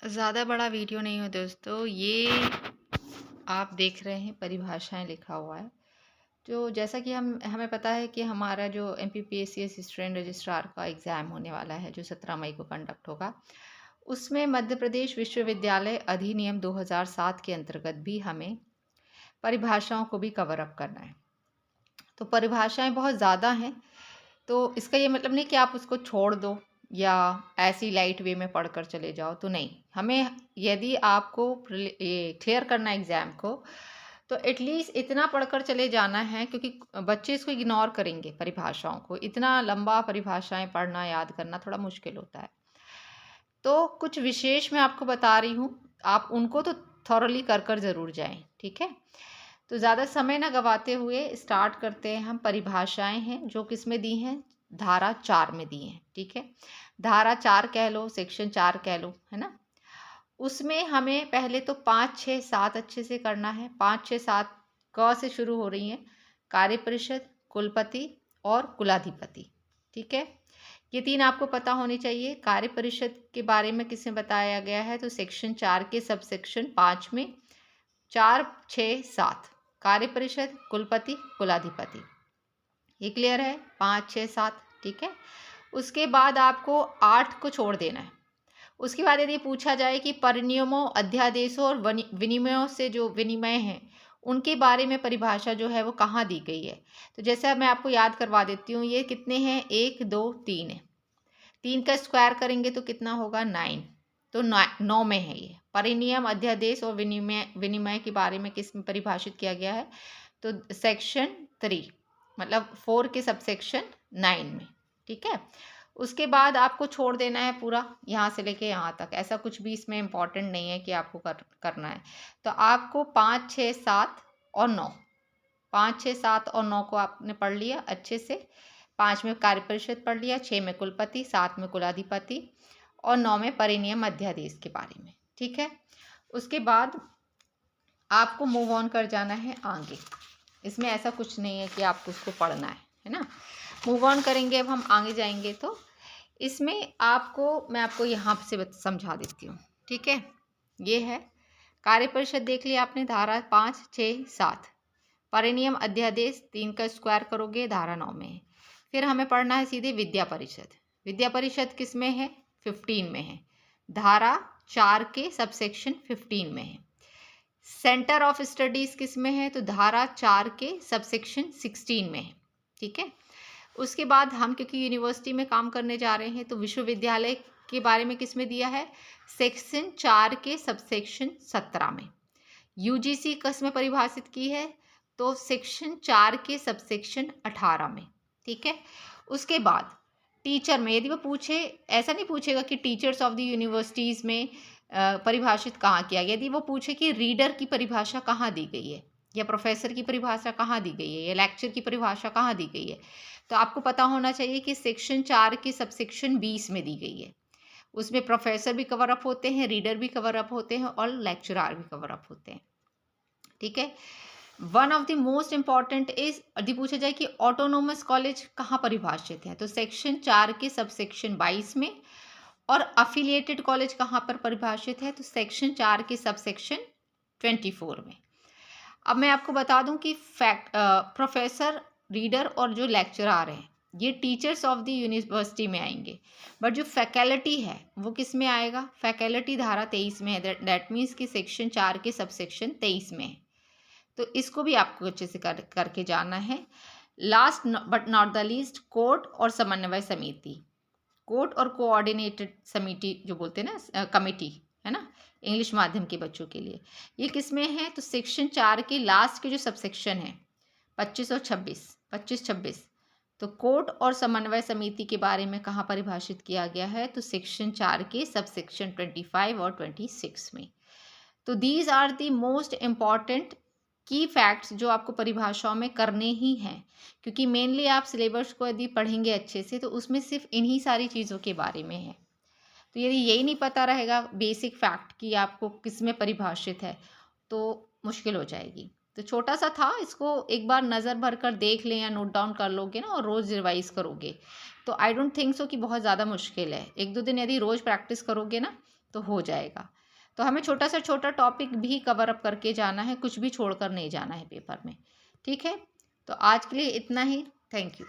ज़्यादा बड़ा वीडियो नहीं हो दोस्तों, ये आप देख रहे हैं परिभाषाएं लिखा हुआ है। जो जैसा कि हमें पता है कि हमारा जो MPPSC असिस्टेंट रजिस्ट्रार का एग्ज़ाम होने वाला है, जो 17 मई को कंडक्ट होगा, उसमें मध्य प्रदेश विश्वविद्यालय अधिनियम 2007 के अंतर्गत भी हमें परिभाषाओं को भी कवर अप करना है। तो परिभाषाएं बहुत ज़्यादा हैं, तो इसका ये मतलब नहीं कि आप उसको छोड़ दो या ऐसी लाइट वे में पढ़कर चले जाओ, तो नहीं। हमें यदि आपको ये क्लियर करना है एग्ज़ाम को, तो एटलीस्ट इतना पढ़कर चले जाना है, क्योंकि बच्चे इसको इग्नोर करेंगे परिभाषाओं को। इतना लंबा परिभाषाएं पढ़ना याद करना थोड़ा मुश्किल होता है। तो कुछ विशेष मैं आपको बता रही हूँ, आप उनको तो थॉरली कर ज़रूर जाएं, ठीक है। तो ज़्यादा समय ना गवाते हुए स्टार्ट करते हैं हम। परिभाषाएं हैं जो किस में दी हैं, धारा 4 में दी हैं, ठीक है। धारा 4 कह लो, सेक्शन 4 कह लो, है ना। उसमें हमें पहले तो 5, 6, 7 अच्छे से करना है। 5, 6, 7 क से शुरू हो रही हैं, कार्य परिषद, कुलपति और कुलाधिपति, ठीक है। ये 3 आपको पता होने चाहिए। कार्य परिषद के बारे में किसने बताया गया है, तो सेक्शन 4 के सबसेक्शन 5 में 4, 6, 7 कार्य परिषद, कुलपति, कुलाधिपति। ये क्लियर है, 5, 6, 7, ठीक है। उसके बाद आपको 8 को छोड़ देना है। उसके बाद यदि पूछा जाए कि परिनियमों, अध्यादेशों और विनिमयों से जो विनिमय हैं, उनके बारे में परिभाषा जो है वो कहाँ दी गई है, तो जैसा मैं आपको याद करवा देती हूँ। ये कितने हैं, 1, 2, 3 है। 3 का स्क्वायर करेंगे तो कितना होगा, 9। तो 9 में है ये। परिनियम, अध्यादेश और विनिमय के बारे में किस में परिभाषित किया गया है, तो सेक्शन 3, मतलब 4 के सबसेक्शन 9 में, ठीक है। उसके बाद आपको छोड़ देना है पूरा, यहाँ से लेके यहाँ तक। ऐसा कुछ भी इसमें इम्पॉर्टेंट नहीं है कि आपको करना है। तो आपको 5, 6, 7 और 9, 5, 6, 7 और 9 को आपने पढ़ लिया अच्छे से। 5 में कार्य परिषद पढ़ लिया, 6 में कुलपति, 7 में कुलाधिपति और 9 में परिनियम अध्यादेश के बारे में, ठीक है। उसके बाद आपको मूव ऑन कर जाना है आगे। इसमें ऐसा कुछ नहीं है कि आपको उसको पढ़ना है ना। मूव ऑन करेंगे, अब हम आगे जाएंगे। तो इसमें मैं आपको यहाँ से समझा देती हूँ, ठीक है। ये है कार्य परिषद, देख लिया आपने, धारा 5, 6, 7। परिनियम अध्यादेश 3 का स्क्वायर करोगे, धारा 9 में है। फिर हमें पढ़ना है सीधे विद्या परिषद। विद्या परिषद किस में है, 15 में है, धारा 4 के सबसेक्शन 15 में है। सेंटर ऑफ स्टडीज किस में है, तो धारा 4 के सबसेक्शन 16 में है, ठीक है। उसके बाद हम क्योंकि यूनिवर्सिटी में काम करने जा रहे हैं, तो विश्वविद्यालय के बारे में किस में दिया है, सेक्शन 4 के सबसेक्शन 17 में। यूजीसी किस में परिभाषित की है, तो सेक्शन 4 के सबसेक्शन 18 में, ठीक है। उसके बाद टीचर में यदि वो पूछे, ऐसा नहीं पूछेगा कि टीचर्स ऑफ द यूनिवर्सिटीज़ में परिभाषित कहाँ किया गया। यदि वो पूछे कि रीडर की परिभाषा कहाँ दी गई है, या प्रोफेसर की परिभाषा कहाँ दी गई है, या लेक्चर की परिभाषा कहाँ दी गई है, तो आपको पता होना चाहिए कि सेक्शन 4 की सबसेक्शन 20 में दी गई है। उसमें प्रोफेसर भी कवर अप होते हैं, रीडर भी कवर अप होते हैं और लेक्चरार भी कवर अप होते हैं, ठीक है। One of the most important is, यदि पूछा जाए कि ऑटोनोमस कॉलेज कहाँ परिभाषित है, तो सेक्शन 4 के सबसेक्शन 22 में। और अफिलिएटेड कॉलेज कहाँ पर परिभाषित है, तो सेक्शन 4 के सबसेक्शन 24 में। अब मैं आपको बता दूं कि प्रोफेसर, रीडर और जो लेक्चरर हैं, ये टीचर्स ऑफ द यूनिवर्सिटी में आएंगे। बट जो फैकल्टी है वो किस में आएगा, फैकल्टी धारा 23 में है। दैट मीन्स कि सेक्शन 4 के सबसेक्शन 23 में है। तो इसको भी आपको अच्छे से करके जाना है। Last but not the least, court और समन्वय समिति। कोर्ट और कोऑर्डिनेटेड समिति जो बोलते हैं ना, कमेटी, है ना, इंग्लिश माध्यम के बच्चों के लिए, ये किस में है, तो सेक्शन 4 के लास्ट के जो सबसेक्शन है 25 और 26, 25, 26। तो कोर्ट और समन्वय समिति के बारे में कहाँ परिभाषित किया गया है, तो सेक्शन 4 के सबसेक्शन 25 और 26 में। तो these are the most important की फैक्ट्स जो आपको परिभाषाओं में करने ही हैं, क्योंकि मेनली आप सिलेबस को यदि पढ़ेंगे अच्छे से तो उसमें सिर्फ इन्हीं सारी चीज़ों के बारे में है। तो यदि यही नहीं पता रहेगा बेसिक फैक्ट कि आपको किस में परिभाषित है, तो मुश्किल हो जाएगी। तो छोटा सा था, इसको एक बार नज़र भर कर देख लें या नोट डाउन कर लोगे ना, और रोज़ रिवाइज करोगे, तो आई डोंट थिंक सो कि बहुत ज़्यादा मुश्किल है। 1-2 दिन यदि रोज़ प्रैक्टिस करोगे ना, तो हो जाएगा। तो हमें छोटा से छोटा टॉपिक भी कवर अप करके जाना है, कुछ भी छोड़कर नहीं जाना है पेपर में। ठीक है, तो आज के लिए इतना ही। Thank you.